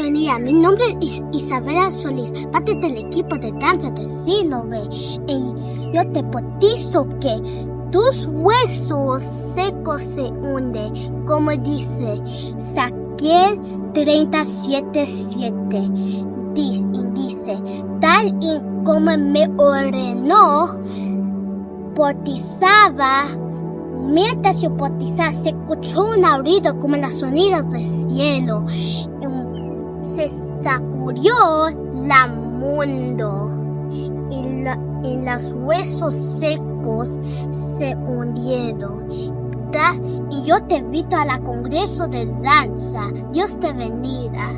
te bendiga. Mi nombre es Isabela Solís, parte del equipo de danza de Siloé. Y yo te bautizo que tus huesos secos se hunden, como dice Ezequiel 37:7. Dice, tal y como me ordenó, bautizaba. Mientras yo bautizaba, se escuchó un ruido como en los sonidos del cielo. Se sacudió el mundo y los huesos secos se hundieron. Y yo te invito a la Congreso de Danza. Dios te bendiga.